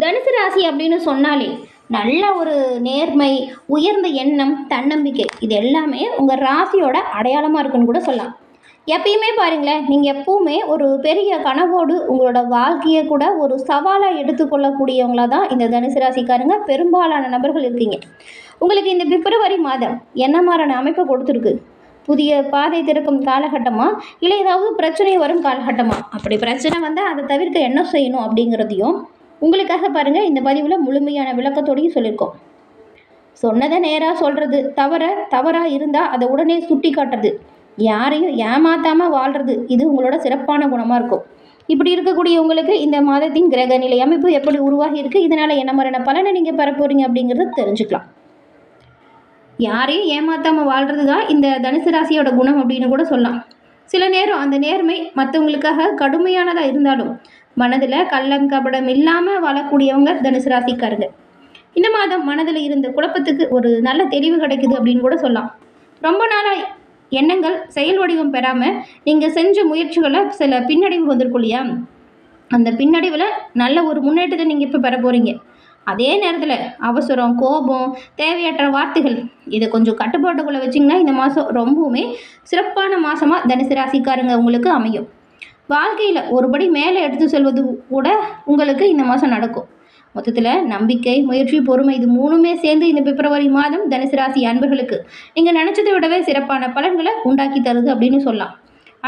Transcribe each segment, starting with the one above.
தனுசு ராசி அப்படின்னு சொன்னாலே நல்ல ஒரு நேர்மை, உயர்ந்த எண்ணம், தன்னம்பிக்கை இது எல்லாமே உங்கள் ராசியோட அடையாளமாக இருக்குன்னு கூட சொல்லலாம். எப்பயுமே பாருங்களேன், நீங்கள் எப்பவுமே ஒரு பெரிய கனவோடு உங்களோட வாழ்க்கையை கூட ஒரு சவாலாக எடுத்துக்கொள்ளக்கூடியவங்களா தான் இந்த தனுசு ராசிக்காரங்க பெரும்பாலான நபர்கள் இருக்கீங்க. உங்களுக்கு இந்த பிப்ரவரி மாதம் என்ன மாதிரியான அமைப்பை கொடுத்துருக்கு? புதிய பாதை திறக்கும் காலகட்டமா, இல்லை ஏதாவது பிரச்சனை வரும் காலகட்டமா? அப்படி பிரச்சனை வந்தால் அதை தவிர்க்க என்ன செய்யணும் அப்படிங்கிறதையும் உங்களுக்காக பாருங்கள் இந்த பதிவில் முழுமையான விளக்கத்தோடையும் சொல்லியிருக்கோம். சொன்னதை நேராக சொல்கிறது, தவறாக இருந்தால் அதை உடனே சுட்டி காட்டுறது, யாரையும் ஏமாத்தாமல் வாழ்கிறது, இது உங்களோட சிறப்பான குணமாக இருக்கும். இப்படி இருக்கக்கூடிய உங்களுக்கு இந்த மாதத்தின் கிரக நிலை அமைப்பு எப்படி உருவாகி இருக்குது, இதனால் என்ன மாதிரியான பலனை நீங்கள் பெற போகிறீங்க அப்படிங்கிறத தெரிஞ்சுக்கலாம். யாரையும் ஏமாத்தாமல் வாழ்கிறது தான் இந்த தனுசு ராசியோட குணம் அப்படின்னு கூட சொல்லலாம். சில நேரம் அந்த நேர்மை மற்றவங்களுக்காக கடுமையானதாக இருந்தாலும் மனதில் கள்ளம் கபடம் இல்லாமல் வாழக்கூடியவங்க தனுசு ராசிக்காரங்க. இந்த மாதம் மனதில் இருந்த குழப்பத்துக்கு ஒரு நல்ல தெளிவு கிடைக்குது அப்படின்னு கூட சொல்லலாம். ரொம்ப நாளாக எண்ணங்கள் செயல் வடிவம் பெறாமல் நீங்கள் செஞ்ச முயற்சிகளை சில பின்னடைவு வந்திருக்கும் இல்லையா, அந்த பின்னடைவில் நல்ல ஒரு முன்னேற்றத்தை நீங்கள் இப்போ பெற போகிறீங்க. அதே நேரத்தில் அவசரம், கோபம், தேவையற்ற வார்த்தைகள் இதை கொஞ்சம் கட்டுப்பாட்டுக்குள்ளே வச்சிங்கன்னா இந்த மாதம் ரொம்பவுமே சிறப்பான மாதமாக தனுசு ராசிக்காரங்க உங்களுக்கு அமையும். வாழ்க்கையில் ஒருபடி மேலே எடுத்து செல்வது கூட உங்களுக்கு இந்த மாதம் நடக்கும். மொத்தத்தில் நம்பிக்கை, முயற்சி, பொறுமை இது மூணுமே சேர்ந்து இந்த பிப்ரவரி மாதம் தனுசு ராசி அன்பர்களுக்கு நீங்கள் நினச்சதை விடவே சிறப்பான பலன்களை உண்டாக்கி தருது அப்படின்னு சொல்லலாம்.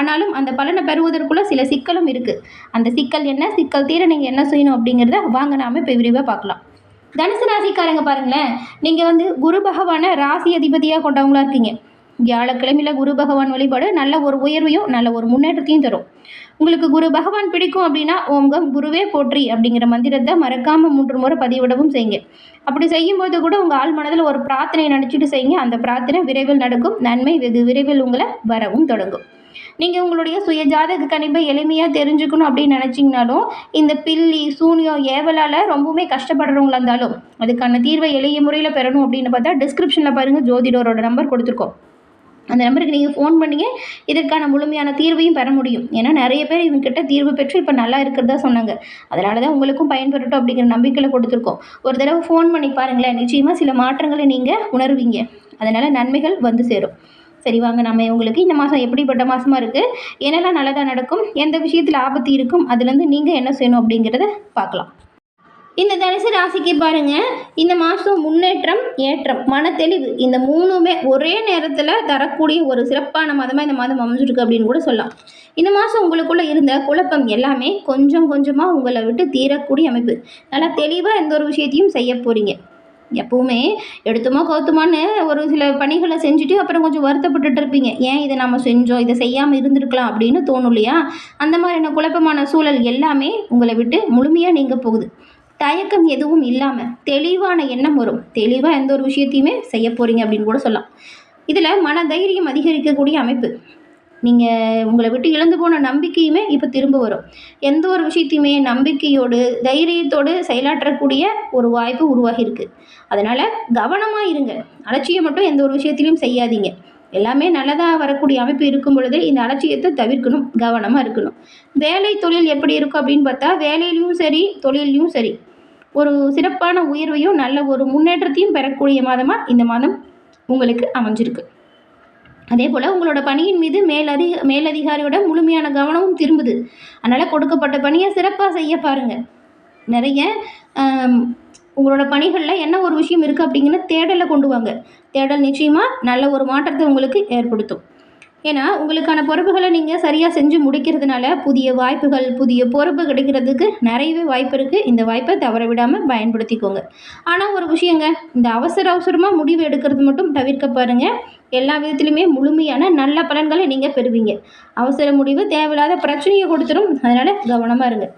ஆனாலும் அந்த பலனை பெறுவதற்குள்ள சில சிக்கலும் இருக்குது. அந்த சிக்கல் என்ன, சிக்கல் தீர நீங்கள் என்ன செய்யணும் அப்படிங்கிறத வாங்க நாம இப்போ விரிவாக பார்க்கலாம். தனுசு ராசிக்காரங்க பாருங்களேன், நீங்கள் குரு பகவானை ராசி அதிபதியாக கொண்டவங்களா இருக்கீங்க. வியாழக்கிழமையில் குரு பகவான் வழிபாடு நல்ல ஒரு உயர்வையும் நல்ல ஒரு முன்னேற்றத்தையும் தரும். உங்களுக்கு குரு பகவான் பிடிக்கும் அப்படின்னா உங்கள் குருவே போற்றி அப்படிங்கிற மந்திரத்தை மறக்காமல் 3 முறை பதிவிடவும் செய்யுங்க. அப்படி செய்யும்போது கூட உங்கள் ஆள் மனதில் ஒரு பிரார்த்தனை நினச்சிட்டு செய்யுங்க. அந்த பிரார்த்தனை விரைவில் நடக்கும். நன்மை வெகு விரைவில் உங்களை வரவும் தொடங்கும். நீங்கள் உங்களுடைய சுய ஜாதக கணிப்பை எளிமையாக தெரிஞ்சுக்கணும் அப்படின்னு நினச்சிங்கனாலும் இந்த பில்லி, சூனியம், ஏவலால் ரொம்பவுமே கஷ்டப்படுறவங்களா இருந்தாலும் அதுக்கான தீர்வை எளிய முறையில் பெறணும் அப்படின்னு பார்த்தா டிஸ்கிரிப்ஷனில் பாருங்கள், ஜோதிடரோட நம்பர் கொடுத்துருக்கோம். அந்த நம்பருக்கு நீங்கள் ஃபோன் பண்ணிங்க இதற்கான முழுமையான தீர்வையும் பெற முடியும். ஏன்னா நிறைய பேர் இவங்ககிட்ட தீர்வு பெற்று இப்போ நல்லா இருக்கிறதா சொன்னாங்க. அதனால தான் உங்களுக்கும் பயன்பெறட்டும் அப்படிங்கிற நம்பிக்கையில் கொடுத்துருக்கோம். ஒரு தடவை ஃபோன் பண்ணி பாருங்களேன், நிச்சயமாக சில மாற்றங்களை நீங்கள் உணர்வீங்க. அதனால் நன்மைகள் வந்து சேரும். சரி வாங்க, நம்ம உங்களுக்கு இந்த மாதம் எப்படிப்பட்ட மாதமாக இருக்குது, என்னெல்லாம் நல்லதாக நடக்கும், எந்த விஷயத்தில் ஆபத்து இருக்கும், அதுலேருந்து நீங்கள் என்ன செய்யணும் அப்படிங்கிறத பார்க்கலாம். இந்த தனுசு ராசிக்கு பாருங்கள், இந்த மாதம் முன்னேற்றம், ஏற்றம், மன தெளிவு இந்த மூணுமே ஒரே நேரத்தில் தரக்கூடிய ஒரு சிறப்பான மாதமாக இந்த மாதம் அமைஞ்சிருக்கு அப்படின்னு கூட சொல்லலாம். இந்த மாதம் உங்களுக்குள்ளே இருந்த குழப்பம் எல்லாமே கொஞ்சம் கொஞ்சமாக உங்களை விட்டு தீரக்கூடிய அமைப்பு. நல்லா தெளிவாக எந்த ஒரு விஷயத்தையும் செய்ய போகிறீங்க. எப்பவுமே எடுத்துமோ கவுத்துமான்னு ஒரு சில பணிகளை செஞ்சுட்டு அப்புறம் கொஞ்சம் வருத்தப்பட்டுட்டு இருப்பீங்க. ஏன் இதை நம்ம செஞ்சோம், இதை செய்யாமல் இருந்திருக்கலாம் அப்படின்னு தோணும் இல்லையா? அந்த மாதிரியான குழப்பமான சூழல் எல்லாமே உங்களை விட்டு முழுமையாக நீங்க போகுது. தயக்கம் எதுவும் இல்லாமல் தெளிவான எண்ணம் வரும். தெளிவாக எந்த ஒரு விஷயத்தையுமே செய்ய போகிறீங்க அப்படின்னு கூட சொல்லலாம். இதில் மன தைரியம் அதிகரிக்கக்கூடிய அமைப்பு. நீங்கள் உங்களை விட்டு இழந்து போன நம்பிக்கையுமே இப்போ திரும்ப வரும். எந்த ஒரு விஷயத்தையுமே நம்பிக்கையோடு தைரியத்தோடு செயலாற்றக்கூடிய ஒரு வாய்ப்பு உருவாகியிருக்கு. அதனால் கவனமாக இருங்க. அலட்சியம் மட்டும் எந்த ஒரு விஷயத்திலையும் செய்யாதீங்க. எல்லாமே நல்லதாக வரக்கூடிய அமைப்பு இருக்கும் பொழுது இந்த அலட்சியத்தை தவிர்க்கணும், கவனமாக இருக்கணும். வேலை தொழில் எப்படி இருக்கும் அப்படின்னு பார்த்தா வேலையிலையும் சரி தொழிலையும் சரி ஒரு சிறப்பான உயர்வையும் நல்ல ஒரு முன்னேற்றத்தையும் பெறக்கூடிய மாதமாக இந்த மாதம் உங்களுக்கு அமைஞ்சிருக்கு. அதே போல் உங்களோட பணியின் மீது மேலதிகாரியோட முழுமையான கவனமும் திரும்புது. அதனால் கொடுக்கப்பட்ட பணியை சிறப்பாக செய்ய பாருங்கள். நிறைய உங்களோட பணிகளில் என்ன ஒரு விஷயம் இருக்குது அப்படிங்கிற தேடலை கொண்டு வாங்க. தேடல் நிச்சயமாக நல்ல ஒரு மாற்றத்தை உங்களுக்கு ஏற்படுத்தும். ஏன்னா உங்களுக்கான பொறுப்புகளை நீங்கள் சரியாக செஞ்சு முடிக்கிறதுனால புதிய வாய்ப்புகள், புதிய பொறுப்பு கிடைக்கிறதுக்கு நிறையவே வாய்ப்பு இருக்குது. இந்த வாய்ப்பை தவற விடாமல் பயன்படுத்திக்கோங்க. ஆனால் ஒரு விஷயங்க, இந்த அவசரமாக முடிவு எடுக்கிறது மட்டும் தவிர்க்க பாருங்கள். எல்லா விதத்துலையுமே முழுமையான நல்ல பலன்களை நீங்கள் பெறுவீங்க. அவசர முடிவு தேவையில்லாத பிரச்சனையை கொடுத்துரும். அதனால் கவனமாக இருங்க.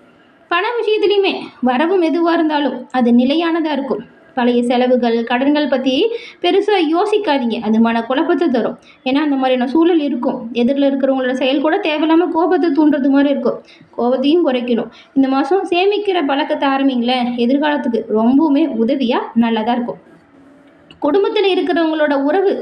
பண விஷயத்துலையுமே வரவு எதுவாக இருந்தாலும் அது நிலையானதாக இருக்கும். பழைய செலவுகள், கடன்கள் பற்றி பெருசாக யோசிக்காதீங்க. அது மன குழப்பத்தை தரும். ஏன்னா அந்த மாதிரியான சூழல் இருக்கும். எதிரில் இருக்கிறவங்களோட செயல் கூட தேவையில்லாமல் கோபத்தை தூண்டுறது மாதிரி இருக்கும். கோபத்தையும் குறைக்கணும். இந்த மாதம் சேமிக்கிற பழக்கத்தை ஆரம்பிங்களேன், எதிர்காலத்துக்கு ரொம்பவுமே உதவியாக நல்லதாக இருக்கும். குடும்பத்தில் இருக்கிறவங்களோட உறவு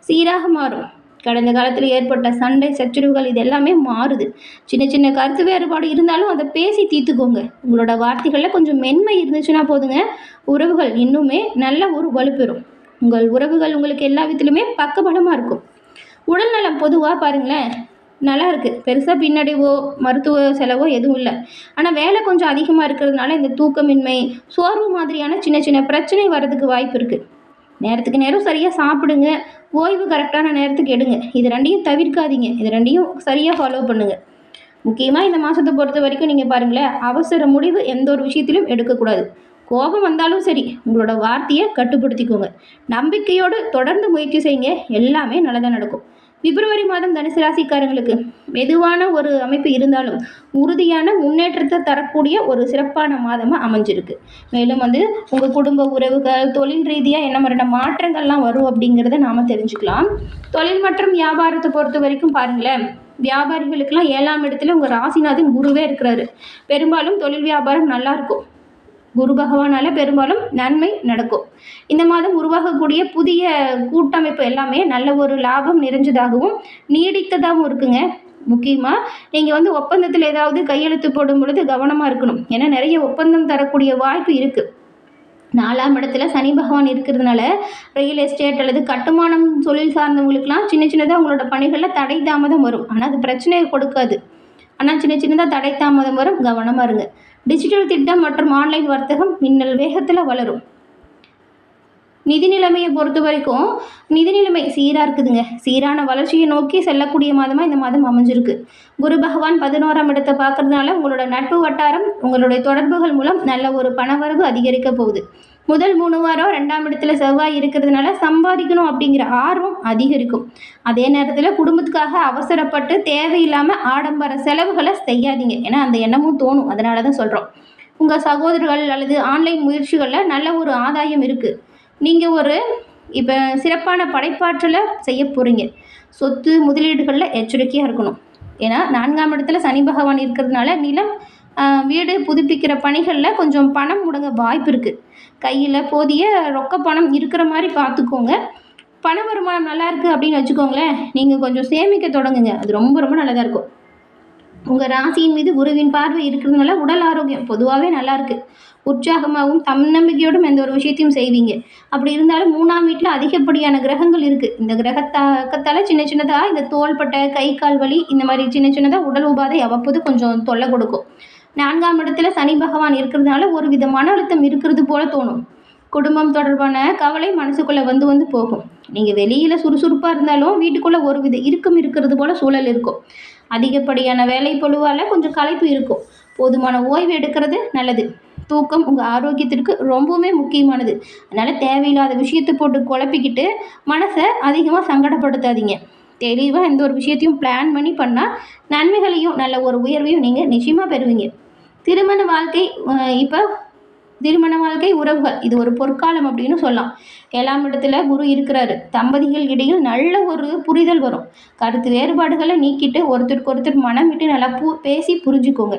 சீராக மாறும். கடந்த காலத்தில் ஏற்பட்ட சண்டை சச்சரவுகள் இது எல்லாமே மாறுது. சின்ன சின்ன கருத்து வேறுபாடு இருந்தாலும் அதை பேசி தீர்த்துக்கோங்க. உங்களோட வார்த்தைகளில் கொஞ்சம் மென்மை இருந்துச்சுன்னா போதுங்க, உறவுகள் இன்னுமே நல்ல ஒரு வலுப்பெறும். உங்கள் உறவுகள் உங்களுக்கு எல்லா விதத்திலுமே பக்கபலமாக இருக்கும். உடல்நலம் பொதுவாக பாருங்களேன், நல்லா இருக்குது. பெருசாக பின்னடைவோ மருத்துவ செலவோ எதுவும் இல்லை. ஆனால் வேலை கொஞ்சம் அதிகமாக இருக்கிறதுனால இந்த தூக்கமின்மை, சோர்வு மாதிரியான சின்ன சின்ன பிரச்சனை வர்றதுக்கு வாய்ப்பு இருக்குது. நேரத்துக்கு நேரம் சரியாக சாப்பிடுங்க, ஓய்வு கரெக்டான நேரத்துக்கு எடுங்க. இது ரெண்டையும் தவிர்க்காதீங்க. இது ரெண்டையும் சரியாக ஃபாலோ பண்ணுங்கள். முக்கியமாக இந்த மாதத்தை பொறுத்த வரைக்கும் நீங்கள் பாருங்களேன், அவசர முடிவு எந்த ஒரு விஷயத்திலும் எடுக்கக்கூடாது. கோபம் வந்தாலும் சரி, உங்களோட வார்த்தையை கட்டுப்படுத்திக்கோங்க. நம்பிக்கையோடு தொடர்ந்து முயற்சி செய்யுங்க, எல்லாமே நல்லதாக நடக்கும். பிப்ரவரி மாதம் தனுசு ராசிக்காரங்களுக்கு மெதுவான ஒரு அமைப்பு இருந்தாலும் உறுதியான முன்னேற்றத்தை தரக்கூடிய ஒரு சிறப்பான மாதமாக அமைஞ்சிருக்கு. மேலும் உங்கள் குடும்ப உறவுகள், தொழில் ரீதியாக என்ன மாதிரியான மாற்றங்கள்லாம் வரும் அப்படிங்கிறத நாம் தெரிஞ்சுக்கலாம். தொழில் மற்றும் வியாபாரத்தை பொறுத்த வரைக்கும் பாருங்களேன், வியாபாரிகளுக்கெல்லாம் 7ஆம் இடத்துல உங்கள் ராசிநாதன் குருவே இருக்கிறாரு. பெரும்பாலும் தொழில் வியாபாரம் நல்லாயிருக்கும். குரு பகவானால் பெரும்பாலும் நன்மை நடக்கும். இந்த மாதம் உருவாகக்கூடிய புதிய கூட்டமைப்பு எல்லாமே நல்ல ஒரு லாபம் நிறைஞ்சதாகவும் நீடித்ததாகவும் இருக்குங்க. முக்கியமாக நீங்கள் ஒப்பந்தத்தில் ஏதாவது கையெழுத்து போடும் பொழுது கவனமாக இருக்கணும். ஏன்னா நிறைய ஒப்பந்தம் தரக்கூடிய வாய்ப்பு இருக்குது. 4ஆம் இடத்துல சனி பகவான் இருக்கிறதுனால ரியல் எஸ்டேட் அல்லது கட்டுமானம் தொழில் சார்ந்தவங்களுக்குலாம் சின்ன சின்னதாக உங்களோட பணிகளில் தடை தாமதம் வரும். ஆனால் அது பிரச்சனையை கொடுக்காது. ஆனால் சின்ன சின்னதாக தடை தாமதம் வரும், கவனமாக இருங்க. டிஜிட்டல் திட்டம் மற்றும் ஆன்லைன் வர்த்தகம் மின்னல் வேகத்தில் வளரும். நிதி நிலைமையை பொறுத்த வரைக்கும் நிதி நிலைமை சீராக இருக்குதுங்க. சீரான வளர்ச்சியை நோக்கி செல்லக்கூடிய மாதமாக இந்த மாதம் அமைஞ்சிருக்கு. குரு பகவான் 11ஆம் இடத்தை பார்க்கறதுனால உங்களோட நட்பு வட்டாரம், உங்களுடைய தொடர்புகள் மூலம் நல்ல ஒரு பணவரவு அதிகரிக்க போகுது. முதல் 3 வாரம் 2ஆம் இடத்துல செவ்வாய் இருக்கிறதுனால சம்பாதிக்கணும் அப்படிங்கிற ஆர்வம் அதிகரிக்கும். அதே நேரத்தில் குடும்பத்துக்காக அவசரப்பட்டு தேவையில்லாமல் ஆடம்பர செலவுகளை செய்யாதீங்க. ஏன்னா அந்த எண்ணமும் தோணும். அதனால தான் சொல்கிறோம். உங்கள் சகோதரர்கள் அல்லது ஆன்லைன் முயற்சிகளில் நல்ல ஒரு ஆதாயம் இருக்குது. நீங்கள் இப்போ சிறப்பான படைப்பாற்றலை செய்ய போகிறீங்க. சொத்து முதலீடுகளில் எச்சரிக்கையாக இருக்கணும். ஏன்னா 4ஆம் இடத்துல சனி பகவான் இருக்கிறதுனால நிலம், வீடு புதுப்பிக்கிற பணிகளில் கொஞ்சம் பணம் முடங்க வாய்ப்பு இருக்குது. கையில் போதிய ரொக்க பணம் இருக்கிற மாதிரி பார்த்துக்கோங்க. பண வருமானம் நல்லா இருக்குது அப்படின்னு வச்சுக்கோங்களேன், நீங்கள் கொஞ்சம் சேமிக்க தொடங்குங்க. அது ரொம்ப ரொம்ப நல்லதாக இருக்கும். உங்கள் ராசியின் மீது குருவின் பார்வை இருக்கிறதுனால உடல் ஆரோக்கியம் பொதுவாகவே நல்லாயிருக்கு. உற்சாகமாகவும் தன்னம்பிக்கையோடும் எந்த ஒரு விஷயத்தையும் செய்வீங்க. அப்படி இருந்தாலும் 3ஆம் வீட்டில் அதிகப்படியான கிரகங்கள் இருக்குது. இந்த கிரகத்தாக்கத்தால் சின்ன சின்னதாக இந்த தோள்பட்டை, கை கால் வலி, இந்த மாதிரி சின்ன சின்னதாக உடல் உபாதை அவ்வப்போது கொஞ்சம் தொல்லை கொடுக்கும். 4ஆம் இடத்துல சனி பகவான் இருக்கிறதுனால ஒரு வித மன அழுத்தம் இருக்கிறது போல தோணும். குடும்பம் தொடர்பான கவலை மனசுக்குள்ளே வந்து போகும். நீங்கள் வெளியில் சுறுசுறுப்பாக இருந்தாலும் வீட்டுக்குள்ளே ஒரு வித இறுக்கம் இருக்கிறது போல சூழல் இருக்கும். அதிகப்படியான வேலை பளுவால் கொஞ்சம் களைப்பு இருக்கும். போதுமான ஓய்வு எடுக்கிறது நல்லது. தூக்கம் உங்கள் ஆரோக்கியத்திற்கு ரொம்பவுமே முக்கியமானது. அதனால் தேவையில்லாத விஷயத்தை போட்டு குழப்பிக்கிட்டு மனசை அதிகமாக சங்கடப்படுத்தாதீங்க. தெளிவாக எந்த ஒரு விஷயத்தையும் பிளான் பண்ணி பண்ணால் நன்மைகளையும் நல்ல ஒரு உயர்வையும் நீங்கள் நிச்சயமாக பெறுவீங்க. திருமண வாழ்க்கை, உறவுகள் இது ஒரு பொற்காலம் அப்படின்னு சொல்லலாம். 7ஆம் இடத்துல குரு இருக்கிறாரு. தம்பதிகள் இடையில் நல்ல ஒரு புரிதல் வரும். கருத்து வேறுபாடுகளை நீக்கிட்டு ஒருத்தருக்கு ஒருத்தர் மனம் விட்டு நல்லா பேசி புரிஞ்சுக்கோங்க.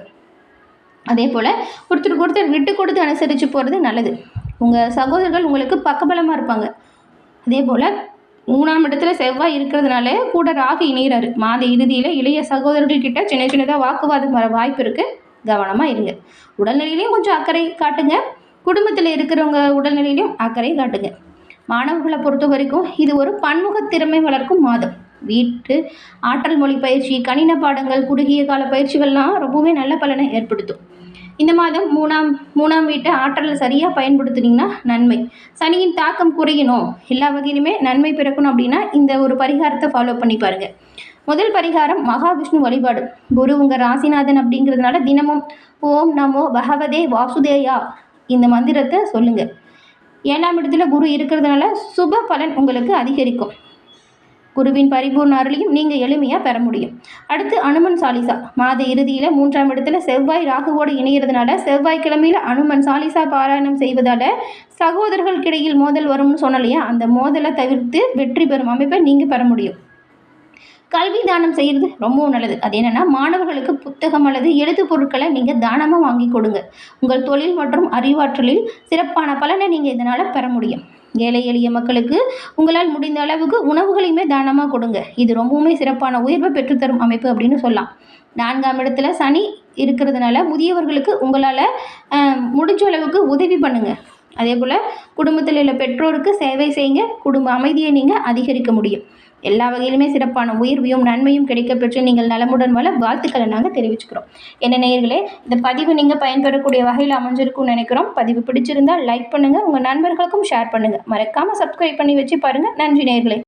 அதே போல் ஒருத்தருக்கு ஒருத்தர் விட்டு கொடுத்து அனுசரித்து போகிறது நல்லது. உங்கள் சகோதரர்கள் உங்களுக்கு பக்கபலமாக இருப்பாங்க. அதே போல் 3ஆம் இடத்துல செவ்வாய் இருக்கிறதுனால கூட ராகு இணைகிறாரு. மாத இறுதியில் இளைய சகோதரர்கள்கிட்ட சின்ன சின்னதாக வாக்குவாதம் வர வாய்ப்பு இருக்குது. கவனமாக இருங்க. உடல்நிலையிலையும் கொஞ்சம் அக்கறை காட்டுங்க. குடும்பத்தில் இருக்கிறவங்க உடல்நிலையிலையும் அக்கறை காட்டுங்க. மாணவர்களை பொறுத்த வரைக்கும் இது ஒரு பன்முக திறமை வளர்க்கும் மாதம். வீட்டு ஆற்றல் மொழி பயிற்சி, கணின பாடங்கள், குறுகிய கால பயிற்சிகள்லாம் ரொம்பவே நல்ல பலனை ஏற்படுத்தும். இந்த மாதம் 3ஆம் வீட்டை ஆற்றலை சரியாக பயன்படுத்துனீங்கன்னா நன்மை. சனியின் தாக்கம் குறையணும், எல்லா வகையிலுமே நன்மை பிறக்கணும் அப்படின்னா இந்த ஒரு பரிகாரத்தை ஃபாலோ பண்ணி பாருங்கள். முதல் பரிகாரம் மகாவிஷ்ணு வழிபாடு. குரு உங்கள் ராசிநாதன் அப்படிங்கிறதுனால தினமும் ஓம் நமோ பகவதே வாசுதேயா இந்த மந்திரத்தை சொல்லுங்கள். 7ஆம் இடத்துல குரு இருக்கிறதுனால சுப பலன் உங்களுக்கு அதிகரிக்கும். குருவின் பரிபூர்ண அருளையும் நீங்கள் எளிமையாக பெற முடியும். அடுத்து அனுமன் சாலிசா. மாத இறுதியில் 3ஆம் இடத்துல செவ்வாய் ராகுவோடு இணைகிறதுனால செவ்வாய்க்கிழமையில் அனுமன் சாலிசா பாராயணம் செய்வதால் சகோதரர்களுக்கிடையில் மோதல் வரும்னு சொன்னலையா, அந்த மோதலை தவிர்த்து வெற்றி பெறும் அமைப்பை நீங்கள் பெற முடியும். கல்வி தானம் செய்கிறது ரொம்பவும் நல்லது. அது என்னென்னா, மாணவர்களுக்கு புத்தகம் அல்லது எழுத்து பொருட்களை நீங்கள் தானமாக வாங்கி கொடுங்க. உங்கள் தொழில் மற்றும் அறிவாற்றலில் சிறப்பான பலனை நீங்கள் இதனால் பெற முடியும். ஏழை எளிய மக்களுக்கு உங்களால் முடிந்த அளவுக்கு உணவுகளையுமே தானமாக கொடுங்க. இது ரொம்பவுமே சிறப்பான உயர்வை பெற்றுத்தரும் அமைப்பு அப்படின்னு சொல்லலாம். 4ஆம் இடத்துல சனி இருக்கிறதுனால முதியவர்களுக்கு உங்களால் முடிஞ்ச அளவுக்கு உதவி பண்ணுங்கள். அதே போல் குடும்பத்தில் உள்ள பெற்றோருக்கு சேவை செய்யுங்க. குடும்ப அமைதியை நீங்கள் அதிகரிக்க முடியும். எல்லா வகையிலுமே சிறப்பான உயர்வையும் நன்மையும் கிடைக்கப்பெற்று நீங்கள் நலமுடன் வாழ வாழ்த்துக்களை நாங்கள் தெரிவிச்சுக்கிறோம். என்ன நேயர்களே, இந்த பதிவு நீங்கள் பயன்பெறக்கூடிய வகையில் அமைஞ்சிருக்கும்னு நினைக்கிறோம். பதிவு பிடிச்சிருந்தால் லைக் பண்ணுங்கள், உங்கள் நண்பர்களுக்கும் ஷேர் பண்ணுங்கள். மறக்காமல் சப்ஸ்கிரைப் பண்ணி வச்சு பாருங்கள். நன்றி நேயர்களே.